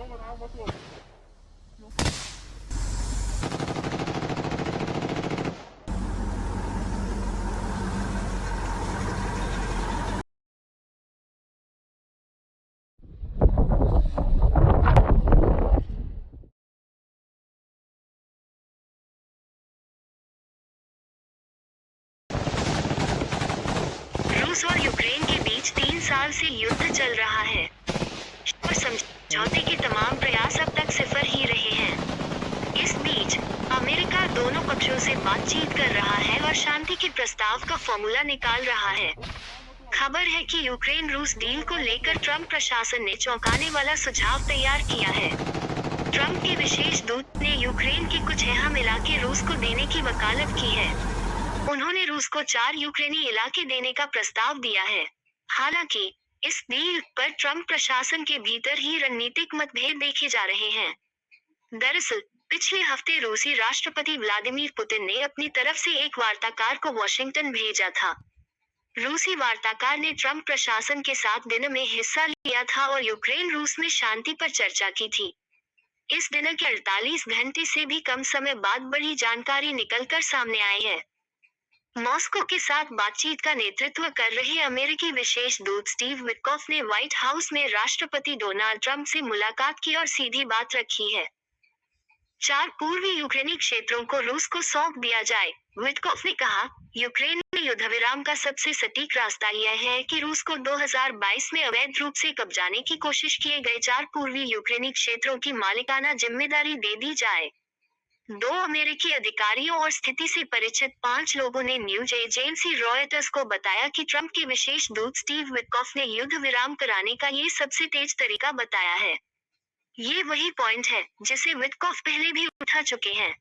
रूस और यूक्रेन के बीच 3 साल से युद्ध चल रहा है और समझौते के तमाम प्रयास अब तक सिफर ही रहे हैं। इस बीच अमेरिका दोनों पक्षों से बातचीत कर रहा है और शांति के प्रस्ताव का फॉर्मूला निकाल रहा है। खबर है कि यूक्रेन रूस डील को लेकर ट्रंप प्रशासन ने चौंकाने वाला सुझाव तैयार किया है। ट्रंप के विशेष दूत ने यूक्रेन के कुछ अहम इलाके रूस को देने की वकालत की है। उन्होंने रूस को 4 यूक्रेनी इलाके देने का प्रस्ताव दिया है। हालांकि इस डील पर ट्रंप प्रशासन के भीतर ही रणनीतिक मतभेद देखे जा रहे हैं। दरअसल पिछले हफ्ते रूसी राष्ट्रपति व्लादिमीर पुतिन ने अपनी तरफ से एक वार्ताकार को वॉशिंगटन भेजा था। रूसी वार्ताकार ने ट्रंप प्रशासन के साथ दिन में हिस्सा लिया था और यूक्रेन रूस में शांति पर चर्चा की थी। इस दिन के 48 घंटे से भी कम समय बाद बड़ी जानकारी निकलकर सामने आई है। मॉस्को के साथ बातचीत का नेतृत्व कर रहे अमेरिकी विशेष दूत स्टीव विटकॉफ ने व्हाइट हाउस में राष्ट्रपति डोनाल्ड ट्रंप से मुलाकात की और सीधी बात रखी है। 4 पूर्वी यूक्रेनी क्षेत्रों को रूस को सौंप दिया जाए। विटकॉफ ने कहा, यूक्रेन में युद्धविराम का सबसे सटीक रास्ता यह है कि रूस को 2022 में अवैध रूप से कब्जाने की कोशिश किए गए 4 पूर्वी यूक्रेनी क्षेत्रों की मालिकाना जिम्मेदारी दे दी जाए। 2 अमेरिकी अधिकारियों और स्थिति से परिचित 5 लोगों ने न्यूज एजेंसी रॉयटर्स को बताया कि ट्रंप के विशेष दूत स्टीव विटकॉफ ने युद्ध विराम कराने का ये सबसे तेज तरीका बताया है। ये वही पॉइंट है जिसे विटकॉफ पहले भी उठा चुके हैं।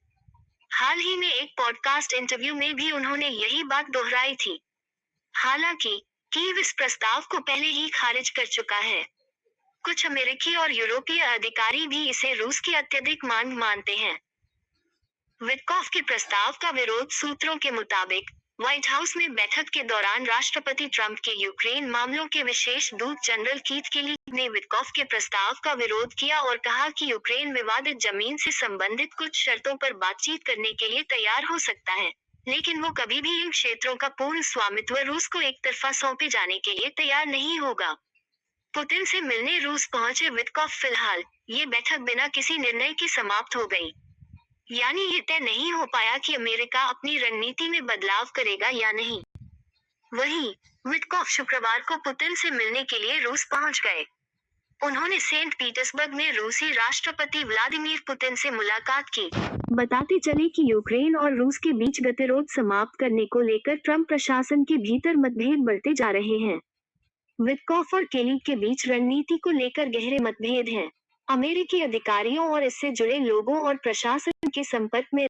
हाल ही में एक पॉडकास्ट इंटरव्यू में भी उन्होंने यही बात दोहराई थी। हालांकि कीव इस प्रस्ताव को पहले ही खारिज कर चुका है। कुछ अमेरिकी और यूरोपीय अधिकारी भी इसे रूस की अत्यधिक मांग मानते हैं। विटकॉफ के प्रस्ताव का विरोध सूत्रों के मुताबिक व्हाइट हाउस में बैठक के दौरान राष्ट्रपति ट्रंप के यूक्रेन मामलों के विशेष दूत जनरल कीथ केली ने विटकॉफ के प्रस्ताव का विरोध किया और कहा कि यूक्रेन विवादित जमीन से संबंधित कुछ शर्तों पर बातचीत करने के लिए तैयार हो सकता है, लेकिन वो कभी भी इन क्षेत्रों का पूर्ण स्वामित्व रूस को एक तरफा सौंपे जाने के लिए तैयार नहीं होगा। पुतिन से मिलने रूस पहुंचे विटकॉफ। फिलहाल ये बैठक बिना किसी निर्णय के समाप्त हो गई, यानी ये तय नहीं हो पाया कि अमेरिका अपनी रणनीति में बदलाव करेगा या नहीं। वहीं विटकॉफ शुक्रवार को पुतिन से मिलने के लिए रूस पहुंच गए। उन्होंने सेंट पीटर्सबर्ग में रूसी राष्ट्रपति व्लादिमीर पुतिन से मुलाकात की। बताते चले कि यूक्रेन और रूस के बीच गतिरोध समाप्त करने को लेकर ट्रंप प्रशासन के भीतर मतभेद बढ़ते जा रहे हैं। विटकॉफ और केली के बीच रणनीति को लेकर गहरे मतभेद हैं। अमेरिकी अधिकारियों और इससे जुड़े लोगों और प्रशासन के संपर्क में